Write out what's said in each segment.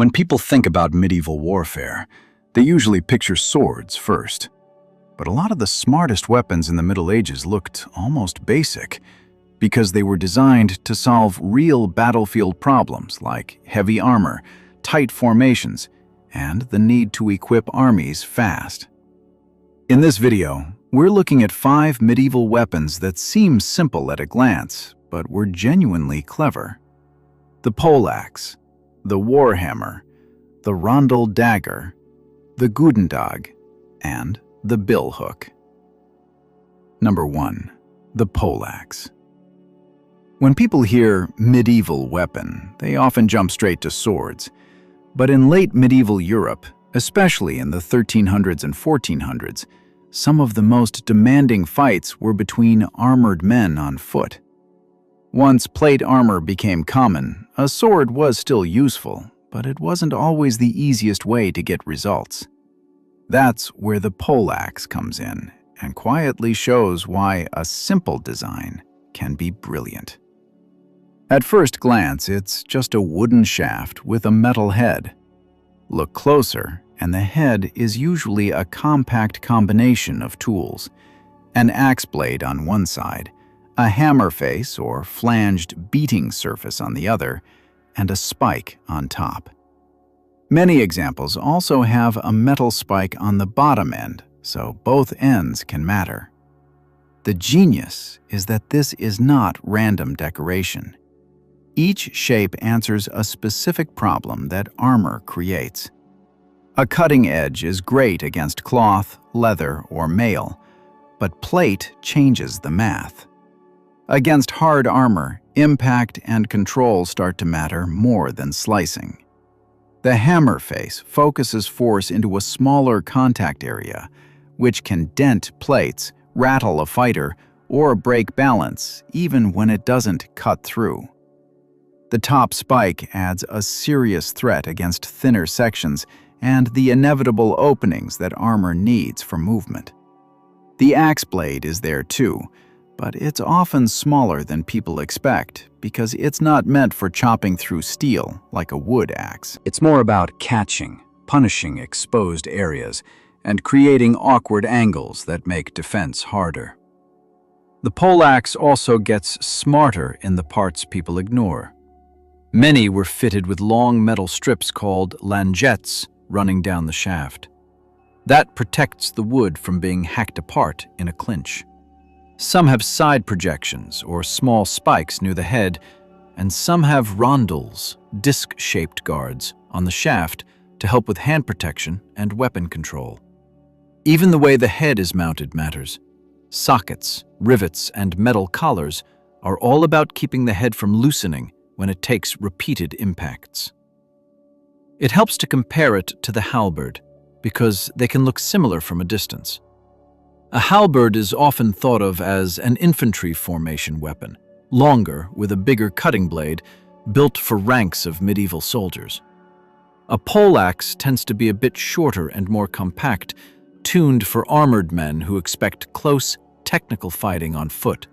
When people think about medieval warfare, they usually picture swords first. But a lot of the smartest weapons in the Middle Ages looked almost basic because they were designed to solve real battlefield problems like heavy armor, tight formations, and the need to equip armies fast. In this video, we're looking at 5 medieval weapons that seem simple at a glance, but were genuinely clever. The poleaxe, the warhammer, the rondel dagger, the goedendag, and the billhook. Number 1. The poleaxe. When people hear medieval weapon, they often jump straight to swords. But in late medieval Europe, especially in the 1300s and 1400s, some of the most demanding fights were between armored men on foot. Once plate armor became common, a sword was still useful, but it wasn't always the easiest way to get results. That's where the poleaxe comes in and quietly shows why a simple design can be brilliant. At first glance, it's just a wooden shaft with a metal head. Look closer, and the head is usually a compact combination of tools: an axe blade on one side, a hammer face or flanged beating surface on the other, and a spike on top. Many examples also have a metal spike on the bottom end, so both ends can matter. The genius is that this is not random decoration. Each shape answers a specific problem that armor creates. A cutting edge is great against cloth, leather, or mail, but plate changes the math. Against hard armor, impact and control start to matter more than slicing. The hammer face focuses force into a smaller contact area, which can dent plates, rattle a fighter, or break balance, even when it doesn't cut through. The top spike adds a serious threat against thinner sections and the inevitable openings that armor needs for movement. The axe blade is there too, but it's often smaller than people expect because it's not meant for chopping through steel like a wood axe. It's more about catching, punishing exposed areas, and creating awkward angles that make defense harder. The poleaxe also gets smarter in the parts people ignore. Many were fitted with long metal strips called langettes running down the shaft. That protects the wood from being hacked apart in a clinch. Some have side projections or small spikes near the head, and some have rondels, disc-shaped guards, on the shaft to help with hand protection and weapon control. Even the way the head is mounted matters. Sockets, rivets, and metal collars are all about keeping the head from loosening when it takes repeated impacts. It helps to compare it to the halberd, because they can look similar from a distance. A halberd is often thought of as an infantry formation weapon, longer with a bigger cutting blade, built for ranks of medieval soldiers. A poleaxe tends to be a bit shorter and more compact, tuned for armored men who expect close, technical fighting on foot.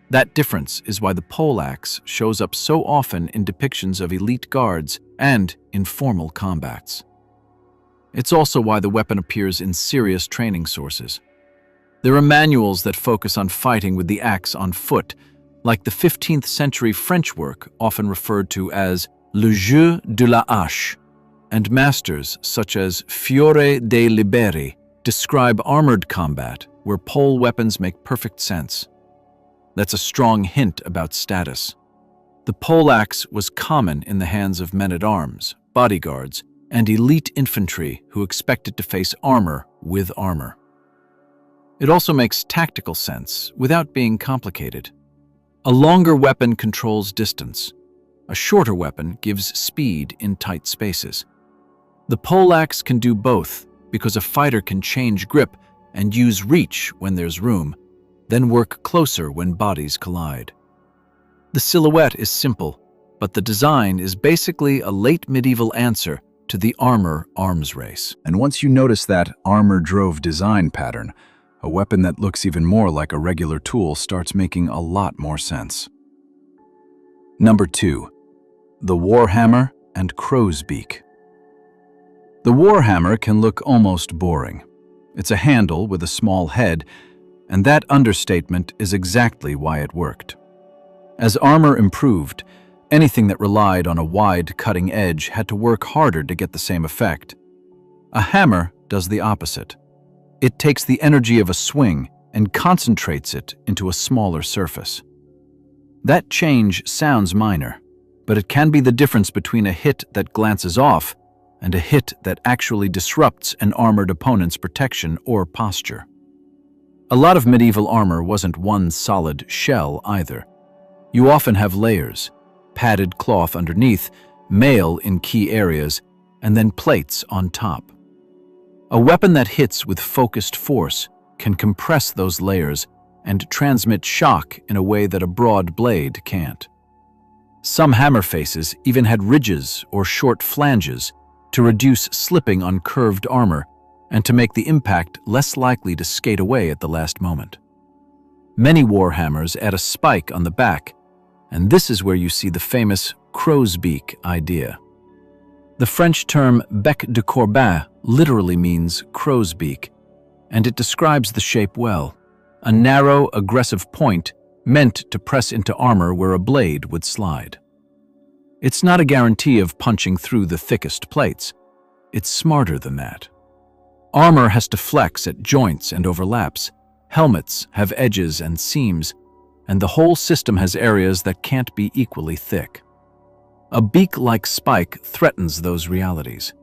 That difference is why the poleaxe shows up so often in depictions of elite guards and in formal combats. It's also why the weapon appears in serious training sources. There are manuals that focus on fighting with the axe on foot, like the 15th century French work often referred to as Le Jeu de la Hache, and masters such as Fiore dei Liberi describe armored combat where pole weapons make perfect sense. That's a strong hint about status. The poleaxe was common in the hands of men-at-arms, bodyguards, and elite infantry who expected to face armor with armor. It also makes tactical sense without being complicated. A longer weapon controls distance. A shorter weapon gives speed in tight spaces. The poleaxe can do both because a fighter can change grip and use reach when there's room, then work closer when bodies collide. The silhouette is simple, but the design is basically a late medieval answer to the armor arms race. And once you notice that armor-drove design pattern, a weapon that looks even more like a regular tool starts making a lot more sense. Number 2. The warhammer and crow's beak. The warhammer can look almost boring. It's a handle with a small head, and that understatement is exactly why it worked. As armor improved, anything that relied on a wide cutting edge had to work harder to get the same effect. A hammer does the opposite. It takes the energy of a swing and concentrates it into a smaller surface. That change sounds minor, but it can be the difference between a hit that glances off and a hit that actually disrupts an armored opponent's protection or posture. A lot of medieval armor wasn't one solid shell either. You often have layers, padded cloth underneath, mail in key areas, and then plates on top. A weapon that hits with focused force can compress those layers and transmit shock in a way that a broad blade can't. Some hammer faces even had ridges or short flanges to reduce slipping on curved armor and to make the impact less likely to skate away at the last moment. Many warhammers add a spike on the back, and this is where you see the famous crow's beak idea. The French term bec de corbin literally means crow's beak, and it describes the shape well. A narrow, aggressive point meant to press into armor where a blade would slide. It's not a guarantee of punching through the thickest plates. It's smarter than that. Armor has to flex at joints and overlaps. Helmets have edges and seams, and the whole system has areas that can't be equally thick. A beak-like spike threatens those realities.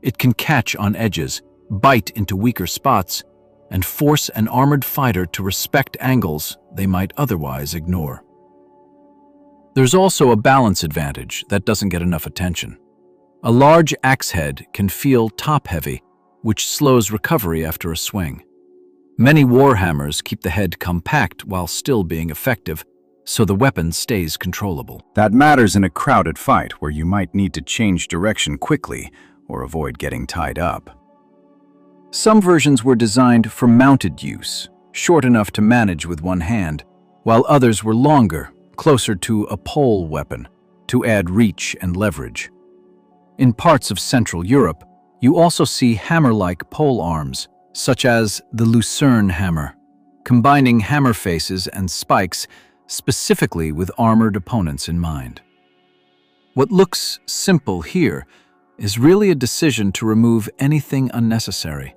It can catch on edges, bite into weaker spots, and force an armored fighter to respect angles they might otherwise ignore. There's also a balance advantage that doesn't get enough attention. A large axe head can feel top-heavy, which slows recovery after a swing. Many warhammers keep the head compact while still being effective, so the weapon stays controllable. That matters in a crowded fight where you might need to change direction quickly or avoid getting tied up. Some versions were designed for mounted use, short enough to manage with one hand, while others were longer, closer to a pole weapon, to add reach and leverage. In parts of Central Europe, you also see hammer-like pole arms, such as the Lucerne hammer, combining hammer faces and spikes specifically with armored opponents in mind. What looks simple here is really a decision to remove anything unnecessary.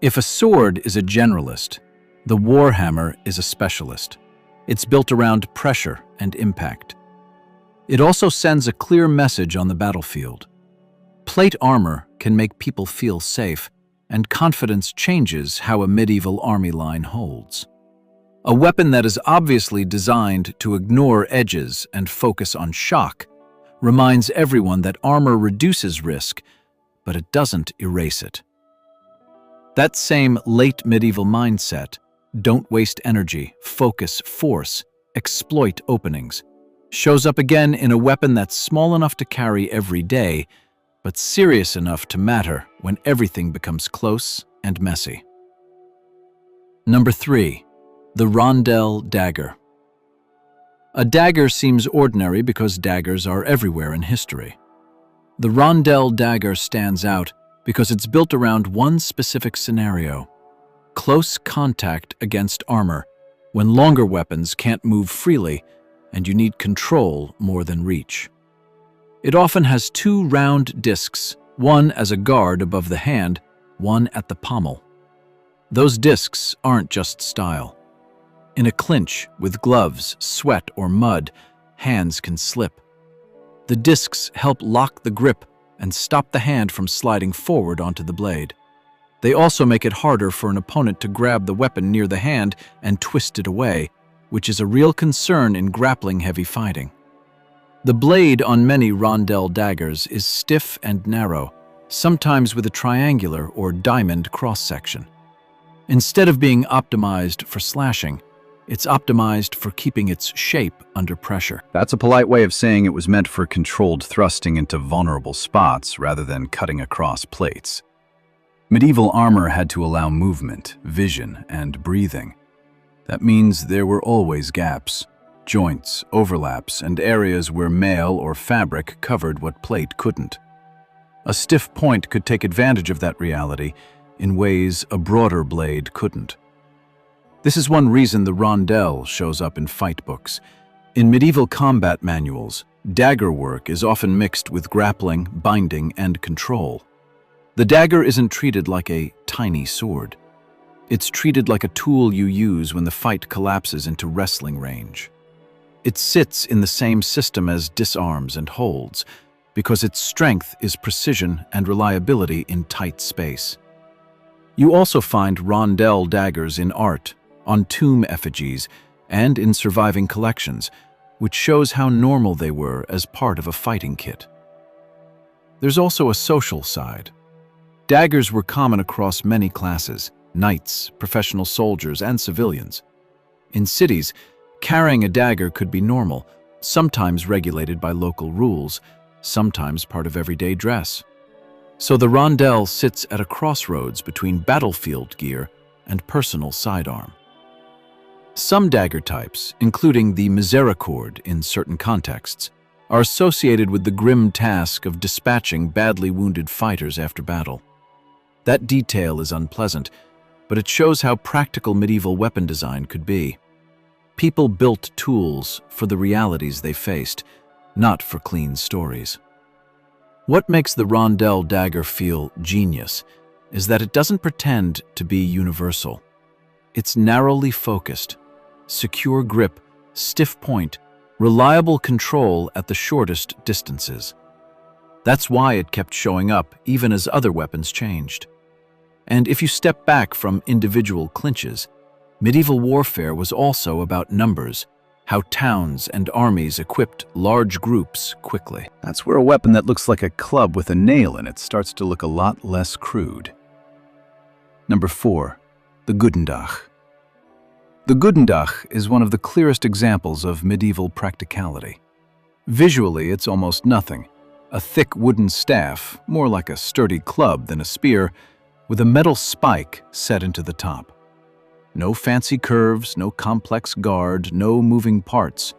If a sword is a generalist, the warhammer is a specialist. It's built around pressure and impact. It also sends a clear message on the battlefield. Plate armor can make people feel safe, and confidence changes how a medieval army line holds. A weapon that is obviously designed to ignore edges and focus on shock reminds everyone that armor reduces risk, but it doesn't erase it. That same late medieval mindset, don't waste energy, focus force, exploit openings, shows up again in a weapon that's small enough to carry every day, but serious enough to matter when everything becomes close and messy. Number 3. The rondel dagger. A dagger seems ordinary because daggers are everywhere in history. The rondel dagger stands out because it's built around one specific scenario: close contact against armor, when longer weapons can't move freely and you need control more than reach. It often has 2 round discs, one as a guard above the hand, one at the pommel. Those discs aren't just style. In a clinch with gloves, sweat, or mud, hands can slip. The discs help lock the grip and stop the hand from sliding forward onto the blade. They also make it harder for an opponent to grab the weapon near the hand and twist it away, which is a real concern in grappling heavy fighting. The blade on many rondel daggers is stiff and narrow, sometimes with a triangular or diamond cross-section. Instead of being optimized for slashing, it's optimized for keeping its shape under pressure. That's a polite way of saying it was meant for controlled thrusting into vulnerable spots rather than cutting across plates. Medieval armor had to allow movement, vision, and breathing. That means there were always gaps, joints, overlaps, and areas where mail or fabric covered what plate couldn't. A stiff point could take advantage of that reality in ways a broader blade couldn't. This is one reason the rondel shows up in fight books. In medieval combat manuals, dagger work is often mixed with grappling, binding, and control. The dagger isn't treated like a tiny sword. It's treated like a tool you use when the fight collapses into wrestling range. It sits in the same system as disarms and holds, because its strength is precision and reliability in tight space. You also find rondel daggers in art, on tomb effigies, and in surviving collections, which shows how normal they were as part of a fighting kit. There's also a social side. Daggers were common across many classes: knights, professional soldiers, and civilians. In cities, carrying a dagger could be normal, sometimes regulated by local rules, sometimes part of everyday dress. So the rondel sits at a crossroads between battlefield gear and personal sidearm. Some dagger types, including the misericord in certain contexts, are associated with the grim task of dispatching badly wounded fighters after battle. That detail is unpleasant, but it shows how practical medieval weapon design could be. People built tools for the realities they faced, not for clean stories. What makes the rondel dagger feel genius is that it doesn't pretend to be universal. It's narrowly focused, secure grip, stiff point, reliable control at the shortest distances. That's why it kept showing up even as other weapons changed. And if you step back from individual clinches, medieval warfare was also about numbers, how towns and armies equipped large groups quickly. That's where a weapon that looks like a club with a nail in it starts to look a lot less crude. Number 4. The goedendag. The goedendag is one of the clearest examples of medieval practicality. Visually, it's almost nothing. A thick wooden staff, more like a sturdy club than a spear, with a metal spike set into the top. No fancy curves, no complex guard, no moving parts.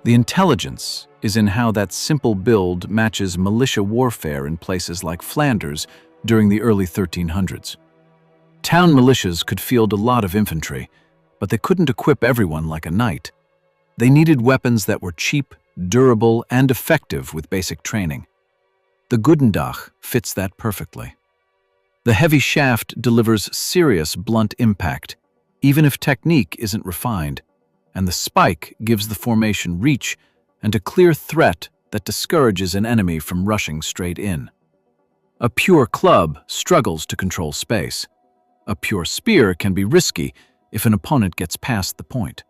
The intelligence is in how that simple build matches militia warfare in places like Flanders during the early 1300s. Town militias could field a lot of infantry, but they couldn't equip everyone like a knight. They needed weapons that were cheap, durable, and effective with basic training. The goedendag fits that perfectly. The heavy shaft delivers serious blunt impact, even if technique isn't refined, and the spike gives the formation reach and a clear threat that discourages an enemy from rushing straight in. A pure club struggles to control space. A pure spear can be risky if an opponent gets past the point.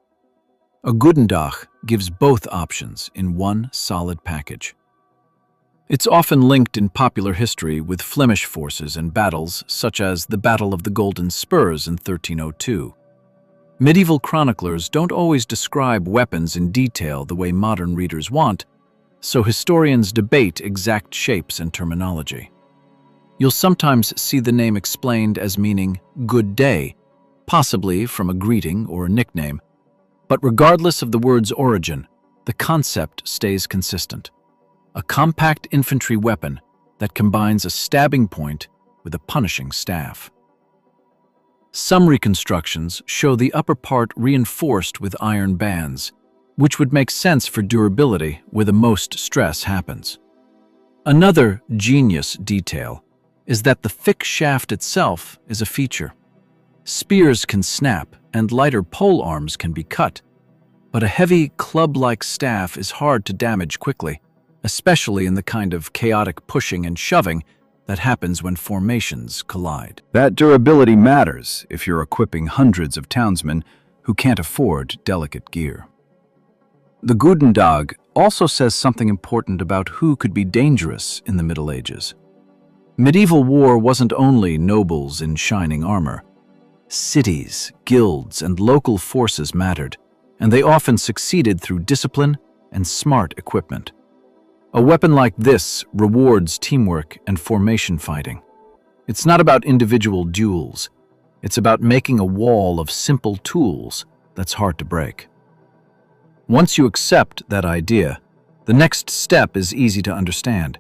A goedendag gives both options in one solid package. It's often linked in popular history with Flemish forces and battles such as the Battle of the Golden Spurs in 1302. Medieval chroniclers don't always describe weapons in detail the way modern readers want, so historians debate exact shapes and terminology. You'll sometimes see the name explained as meaning "good day," possibly from a greeting or a nickname, but regardless of the word's origin, the concept stays consistent. A compact infantry weapon that combines a stabbing point with a punishing staff. Some reconstructions show the upper part reinforced with iron bands, which would make sense for durability where the most stress happens. Another genius detail is that the thick shaft itself is a feature. Spears can snap and lighter pole arms can be cut, but a heavy club-like staff is hard to damage quickly, especially in the kind of chaotic pushing and shoving that happens when formations collide. That durability matters if you're equipping hundreds of townsmen who can't afford delicate gear. The goedendag also says something important about who could be dangerous in the Middle Ages. Medieval war wasn't only nobles in shining armor. Cities, guilds, and local forces mattered, and they often succeeded through discipline and smart equipment. A weapon like this rewards teamwork and formation fighting. It's not about individual duels. It's about making a wall of simple tools that's hard to break. Once you accept that idea, the next step is easy to understand.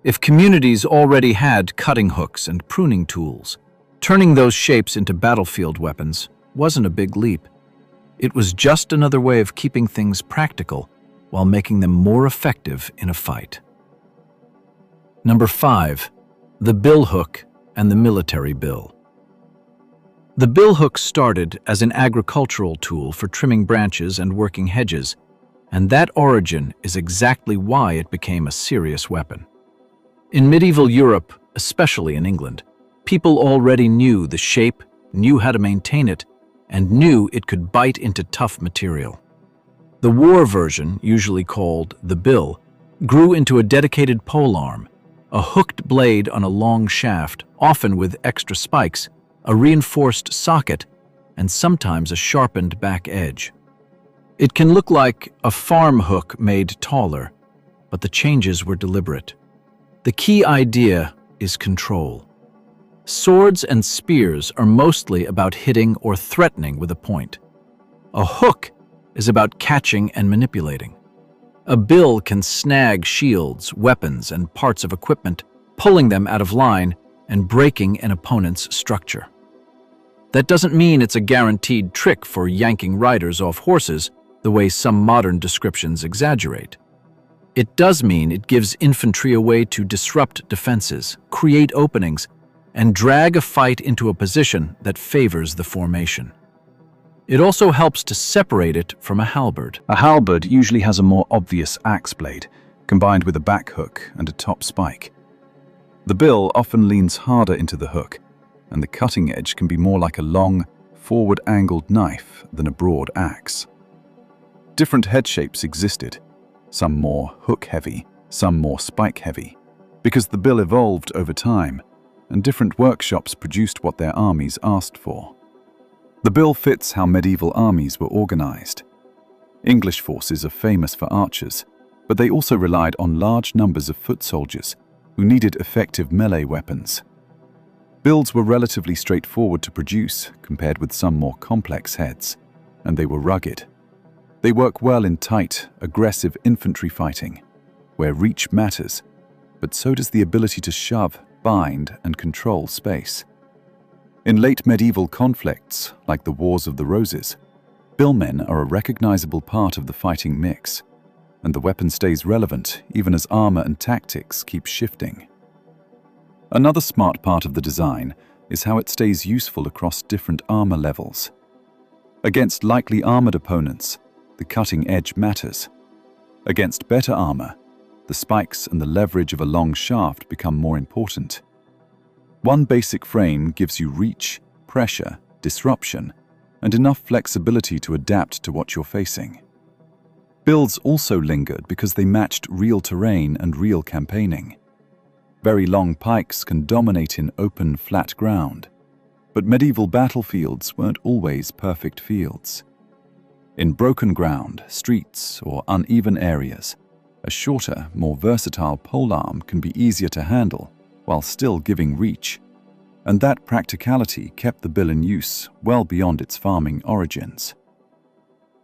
If communities already had cutting hooks and pruning tools, turning those shapes into battlefield weapons wasn't a big leap. It was just another way of keeping things practical while making them more effective in a fight. Number 5. The billhook and the military bill. The billhook started as an agricultural tool for trimming branches and working hedges, and that origin is exactly why it became a serious weapon. In medieval Europe, especially in England, people already knew the shape, knew how to maintain it, and knew it could bite into tough material. The war version, usually called the bill, grew into a dedicated polearm, a hooked blade on a long shaft, often with extra spikes, a reinforced socket, and sometimes a sharpened back edge. It can look like a farm hook made taller, but the changes were deliberate. The key idea is control. Swords and spears are mostly about hitting or threatening with a point. A hook is about catching and manipulating. A bill can snag shields, weapons, and parts of equipment, pulling them out of line and breaking an opponent's structure. That doesn't mean it's a guaranteed trick for yanking riders off horses the way some modern descriptions exaggerate. It does mean it gives infantry a way to disrupt defenses, create openings, and drag a fight into a position that favors the formation. It also helps to separate it from a halberd. A halberd usually has a more obvious axe blade, combined with a back hook and a top spike. The bill often leans harder into the hook, and the cutting edge can be more like a long, forward-angled knife than a broad axe. Different head shapes existed, some more hook-heavy, some more spike-heavy, because the bill evolved over time, and different workshops produced what their armies asked for. The bill fits how medieval armies were organized. English forces are famous for archers, but they also relied on large numbers of foot soldiers who needed effective melee weapons. Bills were relatively straightforward to produce compared with some more complex heads, and they were rugged. They work well in tight, aggressive infantry fighting, where reach matters, but so does the ability to shove, bind, and control space. In late medieval conflicts, like the Wars of the Roses, billmen are a recognizable part of the fighting mix, and the weapon stays relevant even as armor and tactics keep shifting. Another smart part of the design is how it stays useful across different armor levels. Against lightly armored opponents, the cutting edge matters. Against better armor, the spikes and the leverage of a long shaft become more important. One basic frame gives you reach, pressure, disruption, and enough flexibility to adapt to what you're facing. Builds also lingered because they matched real terrain and real campaigning. Very long pikes can dominate in open, flat ground, but medieval battlefields weren't always perfect fields. In broken ground, streets, or uneven areas, a shorter, more versatile polearm can be easier to handle while still giving reach, and that practicality kept the bill in use well beyond its farming origins.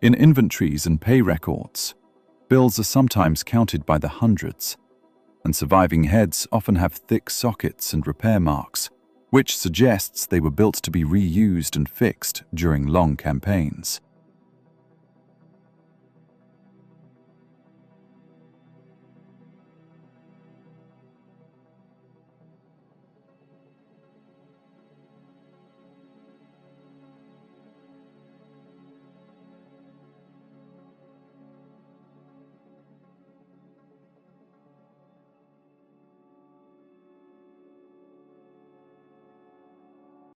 In inventories and pay records, bills are sometimes counted by the hundreds, and surviving heads often have thick sockets and repair marks, which suggests they were built to be reused and fixed during long campaigns.